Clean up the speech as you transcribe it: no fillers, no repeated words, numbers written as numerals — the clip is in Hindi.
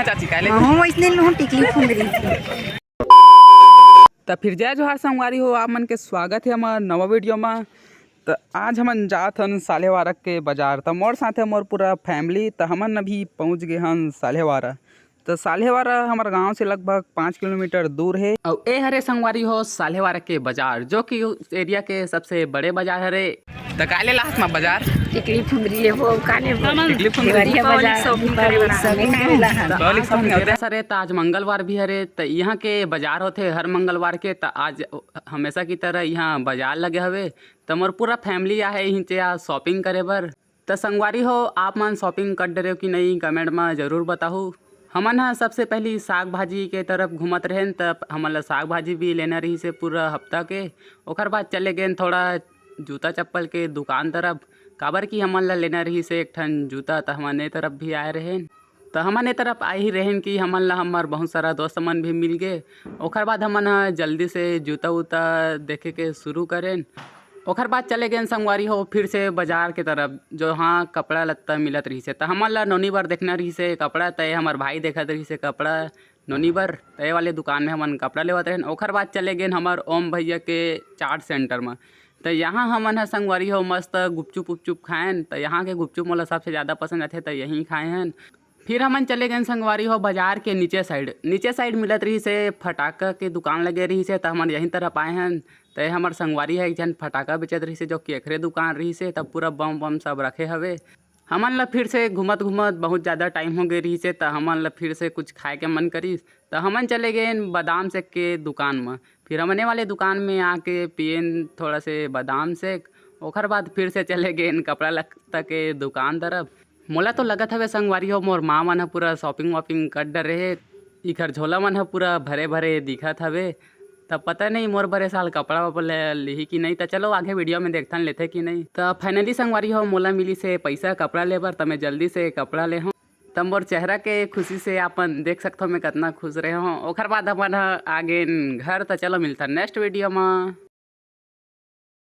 चाची काले हम इसने लहु टिकली फुंदरी तो फिर जय जोहार संगवारी हो आप मन के स्वागत है हमार नवा वीडियो में। तो आज हमन जात हन सालेवारा के बाजार। तो मोर साथे मोर पूरा फैमिली। तो हमन अभी पहुंच गए हन सालेवारा। तो सालेवारा हमारे गांव से लगभग 5 किलोमीटर दूर है। और ए हरे संगवारी हो सालेवारा के बाजार, जो कि उस एरिया के सबसे बड़े बाजार हरे। तो काले लास्ट में बाजार टिकली फुंदरी ले वो काले टिकली फुंदरी देवरिया बाजार शॉपिंग करे वाला हमें सरे तो आज मंगलवार भी हरे। तो यहाँ के बाजार होते हर मंगलवार के। तो आज हमेशा की तरह यहाँ बाजार लगे हवे। तो मोर पूरा फैमिली आहे यहाँ शॉपिंग करे बर। तो संगवारी हो आप मन शॉपिंग कर डरे हो कि नहीं, कमेंट में जरूर बताओ। हमन हा सबसे पहली साग भाजी के तरफ घूमत रहें। तब हमन ला साग भाजी भी लेना रही से पूरा हफ्ता के। ओकर बाद चले गए थोड़ा जूता चप्पल के दुकान तरफ, काबर की हमन ला लेना रही से एक ठन जूता। तो हमन ए तरफ भी आए रहें। तो हमन ए तरफ आए ही रहें कि हमन ला हमार बहुत सारा दोस्त मन भी मिल गए। ओकर बाद हमन हा जल्दी से जूता उता देखे के शुरू करें। ओकर बाद चले गए संगवारी हो फिर से बाजार के तरफ, जो हाँ कपड़ा लत्ता मिलत रही से। तो हमन ला नोनी बार देखना रही से कपड़ा। तय हमार भाई देखत रही से कपड़ा नोनी बार। तय वाले दुकान में हमन कपड़ा लेवत रहें। ओकर बाद चले गए हमार ओम भैया के चाट सेंटर में। तो यहाँ हमन हा संगवारी हो मस्त गुपचुप उपचुप खाएन। तो यहाँ के गुपचुप मोला सबसे ज़्यादा पसंद आते। तो यहीं खाए हैं। फिर हमन चले गए संगवारी हो बाजार के नीचे साइड मिलत रही से फटाका के दुकान लगे रही से। तो हमन यहीं तरफ आए हैं। तो हमार संगवारी है एक जन फटाका बेचत रही से, जो कि एकरे दुकान रही से। तब पूरा बम बम सब रखे हवे। हमन ला फिर से घूमत बहुत ज़्यादा टाइम हो गई रही से। तो हमन ला फिर से कुछ खाए के मन करी। तो हमन चले गए बादाम शेक के दुकान में। फिर हमने वाले दुकान में आके पियन थोड़ा से बादाम शेक। ओकर बाद फिर से चले गए कपड़ा लत्ता के दुकान तरफ। मोला तो लगत हवे संगवारी हो मोर माँ मन ह पूरा शॉपिंग वॉपिंग कर डरे हे। इखर झोला मन ह पूरा भरे भरे दिखत हवे। तब पता नहीं मोर बरे साल कपड़ा वपड़ा लिही कि नहीं। तो चलो आगे वीडियो में देखथन लेथे कि नहीं। तो फाइनली संगवारी हो मोला मिली से पैसा कपड़ा ले बर। तो मैं जल्दी से कपड़ा ले हूँ। तब मोर चेहरा के खुशी से आपन देख सकते हो मैं कितना खुश रहे हूँ। ओकर बाद अपन आगे घर। तो चलो मिलता नेक्स्ट वीडियो में।